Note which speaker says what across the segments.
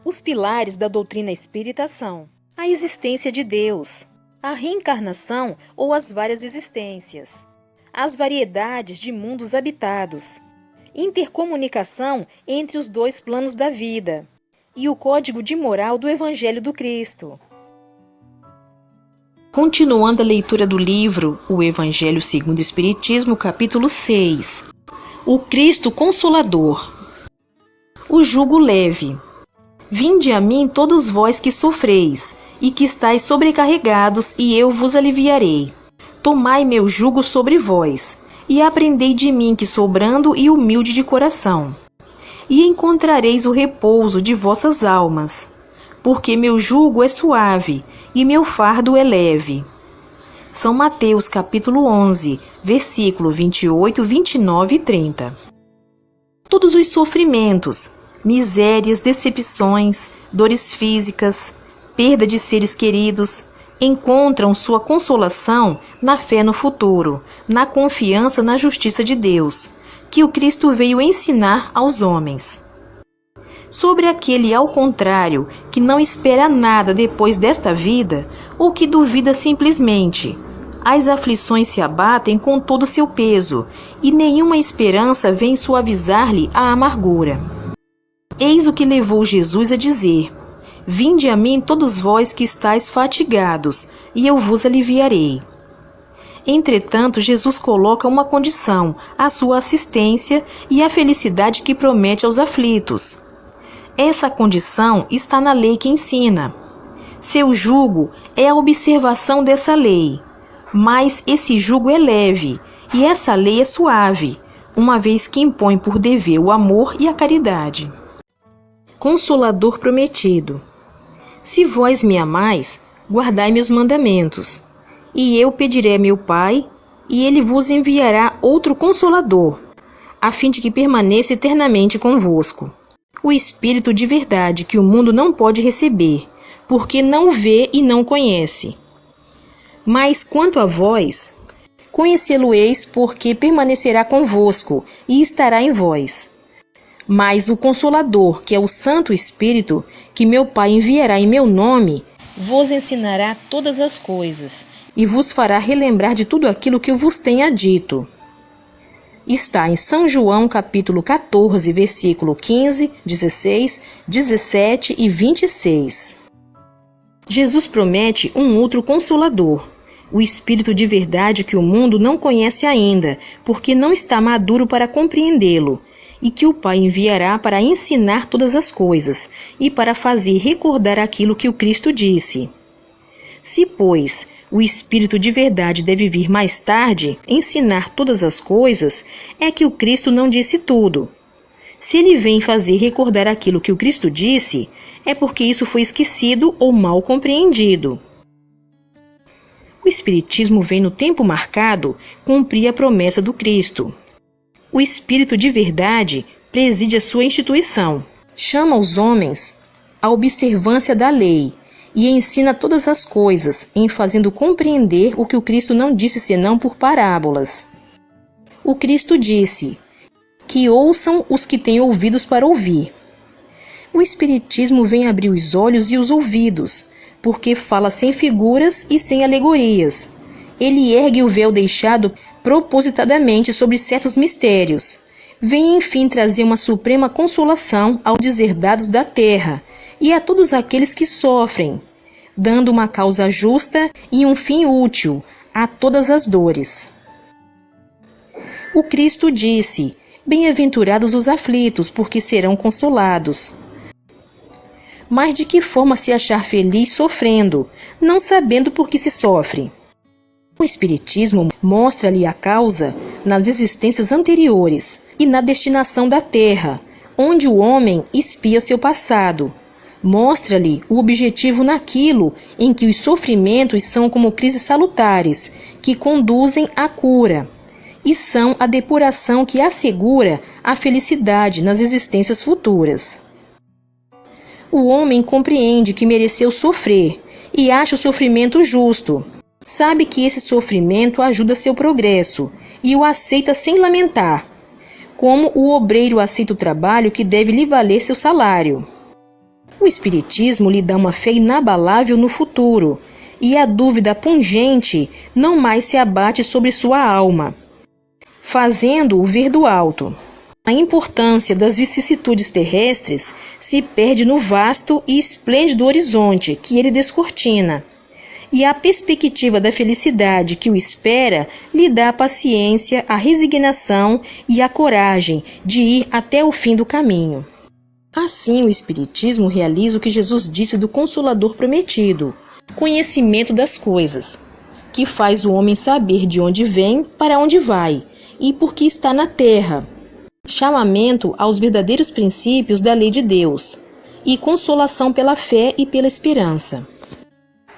Speaker 1: Os pilares da doutrina espírita são a existência de Deus, a reencarnação ou as várias existências, as variedades de mundos habitados, intercomunicação entre os dois planos da vida e o código de moral do Evangelho do Cristo.
Speaker 2: Continuando a leitura do livro O Evangelho segundo o Espiritismo, capítulo 6. O Cristo Consolador. O jugo leve. Vinde a mim todos vós que sofreis, e que estáis sobrecarregados, e eu vos aliviarei. Tomai meu jugo sobre vós, e aprendei de mim que sou brando e humilde de coração. E encontrareis o repouso de vossas almas, porque meu jugo é suave, e meu fardo é leve. São Mateus capítulo 11, versículo 28, 29 e 30. Todos os sofrimentos, misérias, decepções, dores físicas, perda de seres queridos, encontram sua consolação na fé no futuro, na confiança na justiça de Deus, que o Cristo veio ensinar aos homens. Sobre aquele, ao contrário, que não espera nada depois desta vida, ou que duvida simplesmente, as aflições se abatem com todo o seu peso, e nenhuma esperança vem suavizar-lhe a amargura. Eis o que levou Jesus a dizer: Vinde a mim todos vós que estáis fatigados, e eu vos aliviarei. Entretanto, Jesus coloca uma condição, a sua assistência e a felicidade que promete aos aflitos. Essa condição está na lei que ensina. Seu jugo é a observação dessa lei, mas esse jugo é leve, e essa lei é suave, uma vez que impõe por dever o amor e a caridade. Consolador prometido. Se vós me amais, guardai meus mandamentos. E eu pedirei a meu Pai, e ele vos enviará outro Consolador, a fim de que permaneça eternamente convosco. O Espírito de verdade que o mundo não pode receber, porque não o vê e não conhece. Mas quanto a vós, conhecê-lo-eis, porque permanecerá convosco e estará em vós. Mas o Consolador, que é o Santo Espírito, que meu Pai enviará em meu nome, vos ensinará todas as coisas, e vos fará relembrar de tudo aquilo que eu vos tenha dito. Está em São João, capítulo 14, versículo 15, 16, 17 e 26. Jesus promete um outro Consolador, o Espírito de verdade que o mundo não conhece ainda, porque não está maduro para compreendê-lo, e que o Pai enviará para ensinar todas as coisas, e para fazer recordar aquilo que o Cristo disse. Se, pois, o Espírito de verdade deve vir mais tarde, ensinar todas as coisas, é que o Cristo não disse tudo. Se ele vem fazer recordar aquilo que o Cristo disse, é porque isso foi esquecido ou mal compreendido. O Espiritismo vem no tempo marcado cumprir a promessa do Cristo. O Espírito de verdade preside a sua instituição, chama os homens à observância da lei e ensina todas as coisas, em fazendo compreender o que o Cristo não disse senão por parábolas. O Cristo disse: que ouçam os que têm ouvidos para ouvir. O Espiritismo vem abrir os olhos e os ouvidos, porque fala sem figuras e sem alegorias. Ele ergue o véu deixado propositadamente sobre certos mistérios. Vem, enfim, trazer uma suprema consolação aos deserdados da terra e a todos aqueles que sofrem, dando uma causa justa e um fim útil a todas as dores. O Cristo disse: Bem-aventurados os aflitos, porque serão consolados. Mas de que forma se achar feliz sofrendo, não sabendo por que se sofre? O Espiritismo mostra-lhe a causa nas existências anteriores e na destinação da Terra, onde o homem expia seu passado. Mostra-lhe o objetivo naquilo em que os sofrimentos são como crises salutares, que conduzem à cura, e são a depuração que assegura a felicidade nas existências futuras. O homem compreende que mereceu sofrer e acha o sofrimento justo. Sabe que esse sofrimento ajuda seu progresso e o aceita sem lamentar, como o obreiro aceita o trabalho que deve lhe valer seu salário. O Espiritismo lhe dá uma fé inabalável no futuro, e a dúvida pungente não mais se abate sobre sua alma, fazendo-o ver do alto. A importância das vicissitudes terrestres se perde no vasto e esplêndido horizonte que ele descortina, e a perspectiva da felicidade que o espera lhe dá a paciência, a resignação e a coragem de ir até o fim do caminho. Assim, o Espiritismo realiza o que Jesus disse do Consolador prometido, conhecimento das coisas, que faz o homem saber de onde vem, para onde vai e por que está na terra, chamamento aos verdadeiros princípios da lei de Deus e consolação pela fé e pela esperança.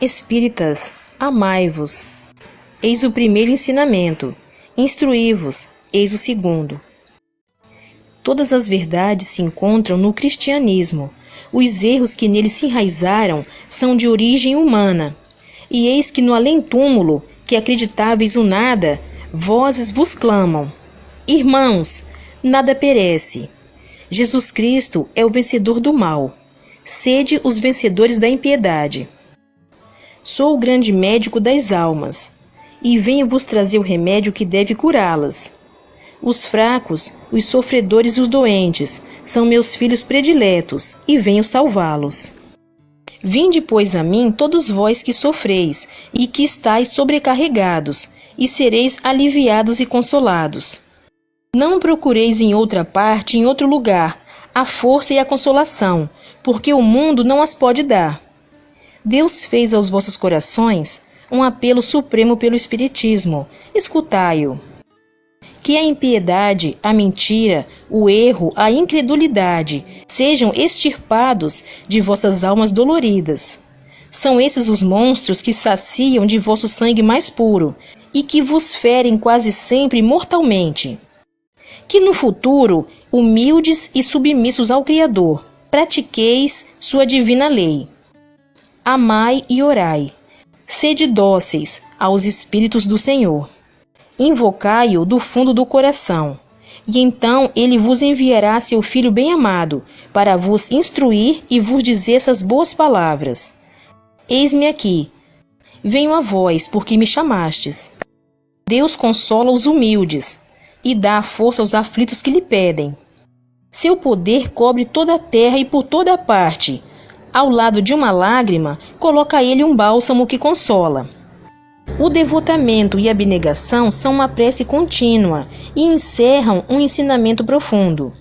Speaker 2: Espíritas, amai-vos, eis o primeiro ensinamento, instruí-vos, eis o segundo. Todas as verdades se encontram no cristianismo. Os erros que nele se enraizaram são de origem humana. E eis que no além-túmulo, que acreditáveis o nada, vozes vos clamam: irmãos, nada perece. Jesus Cristo é o vencedor do mal. Sede os vencedores da impiedade. Sou o grande médico das almas, e venho vos trazer o remédio que deve curá-las. Os fracos, os sofredores e os doentes são meus filhos prediletos, e venho salvá-los. Vinde, pois, a mim todos vós que sofreis, e que estáis sobrecarregados, e sereis aliviados e consolados. Não procureis em outra parte, em outro lugar, a força e a consolação, porque o mundo não as pode dar. Deus fez aos vossos corações um apelo supremo pelo Espiritismo. Escutai-o. Que a impiedade, a mentira, o erro, a incredulidade sejam extirpados de vossas almas doloridas. São esses os monstros que saciam de vosso sangue mais puro e que vos ferem quase sempre mortalmente. Que no futuro, humildes e submissos ao Criador, pratiqueis sua divina lei. Amai e orai. Sede dóceis aos Espíritos do Senhor. Invocai-o do fundo do coração, e então ele vos enviará seu Filho bem-amado, para vos instruir e vos dizer essas boas palavras. Eis-me aqui. Venho a vós, porque me chamastes. Deus consola os humildes, e dá a força aos aflitos que lhe pedem. Seu poder cobre toda a terra e por toda a parte. Ao lado de uma lágrima, coloca ele um bálsamo que consola. O devotamento e a abnegação são uma prece contínua e encerram um ensinamento profundo.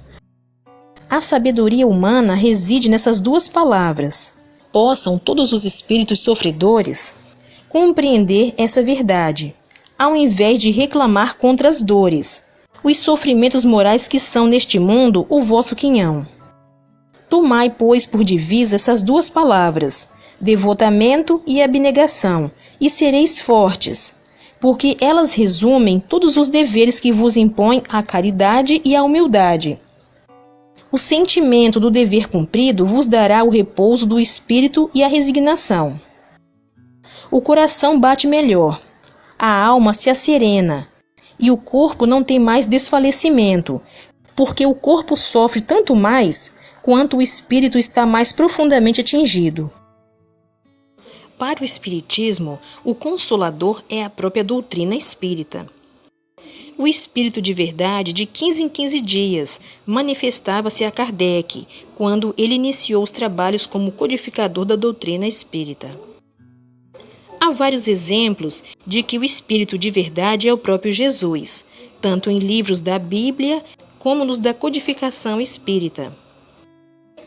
Speaker 2: A sabedoria humana reside nessas duas palavras. Possam todos os espíritos sofredores compreender essa verdade, ao invés de reclamar contra as dores, os sofrimentos morais que são neste mundo o vosso quinhão. Tomai, pois, por divisa essas duas palavras, devotamento e abnegação, e sereis fortes, porque elas resumem todos os deveres que vos impõem a caridade e a humildade. O sentimento do dever cumprido vos dará o repouso do espírito e a resignação. O coração bate melhor, a alma se asserena, e o corpo não tem mais desfalecimento, porque o corpo sofre tanto mais quanto o espírito está mais profundamente atingido. Para o Espiritismo, o Consolador é a própria doutrina espírita. O Espírito de Verdade, de 15 em 15 dias, manifestava-se a Kardec, quando ele iniciou os trabalhos como codificador da doutrina espírita. Há vários exemplos de que o Espírito de Verdade é o próprio Jesus, tanto em livros da Bíblia como nos da codificação espírita.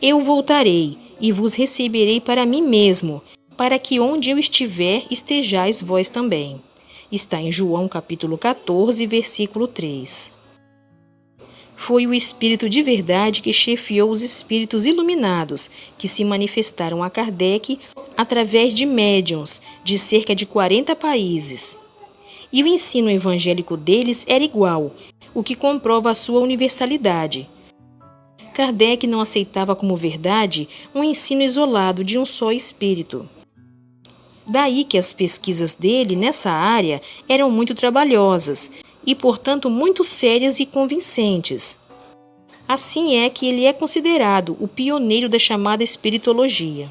Speaker 2: Eu voltarei e vos receberei para mim mesmo, para que onde eu estiver, estejais vós também. Está em João capítulo 14, versículo 3. Foi o Espírito de Verdade que chefiou os espíritos iluminados, que se manifestaram a Kardec através de médiuns de cerca de 40 países. E o ensino evangélico deles era igual, o que comprova a sua universalidade. Kardec não aceitava como verdade um ensino isolado de um só espírito. Daí que as pesquisas dele nessa área eram muito trabalhosas e, portanto, muito sérias e convincentes. Assim é que ele é considerado o pioneiro da chamada espiritologia.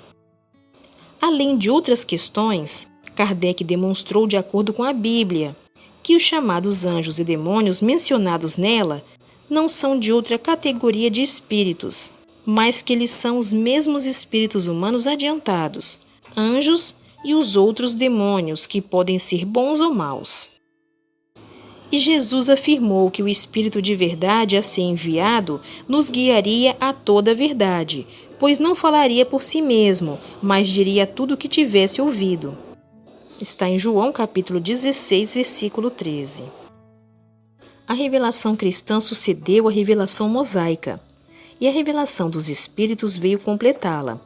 Speaker 2: Além de outras questões, Kardec demonstrou, de acordo com a Bíblia, que os chamados anjos e demônios mencionados nela não são de outra categoria de espíritos, mas que eles são os mesmos espíritos humanos adiantados, anjos e os outros demônios, que podem ser bons ou maus. E Jesus afirmou que o Espírito de verdade a ser enviado nos guiaria a toda a verdade, pois não falaria por si mesmo, mas diria tudo o que tivesse ouvido. Está em João capítulo 16, versículo 13. A revelação cristã sucedeu à revelação mosaica, e a revelação dos Espíritos veio completá-la.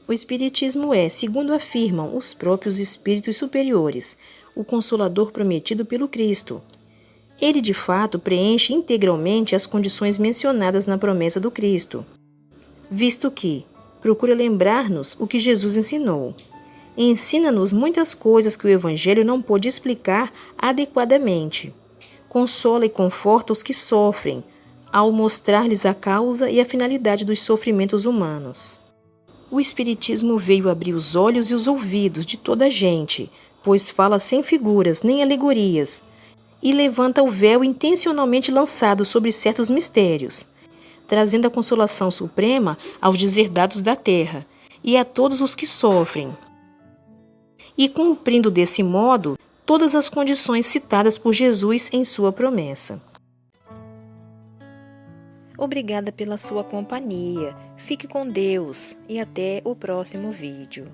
Speaker 2: O Espiritismo é, segundo afirmam os próprios Espíritos superiores, o Consolador prometido pelo Cristo. Ele, de fato, preenche integralmente as condições mencionadas na promessa do Cristo, visto que procura lembrar-nos o que Jesus ensinou. Ensina-nos muitas coisas que o Evangelho não pôde explicar adequadamente. Consola e conforta os que sofrem, ao mostrar-lhes a causa e a finalidade dos sofrimentos humanos. O Espiritismo veio abrir os olhos e os ouvidos de toda a gente, pois fala sem figuras nem alegorias, e levanta o véu intencionalmente lançado sobre certos mistérios, trazendo a consolação suprema aos deserdados da terra e a todos os que sofrem, e cumprindo desse modo todas as condições citadas por Jesus em sua promessa.
Speaker 1: Obrigada pela sua companhia. Fique com Deus e até o próximo vídeo.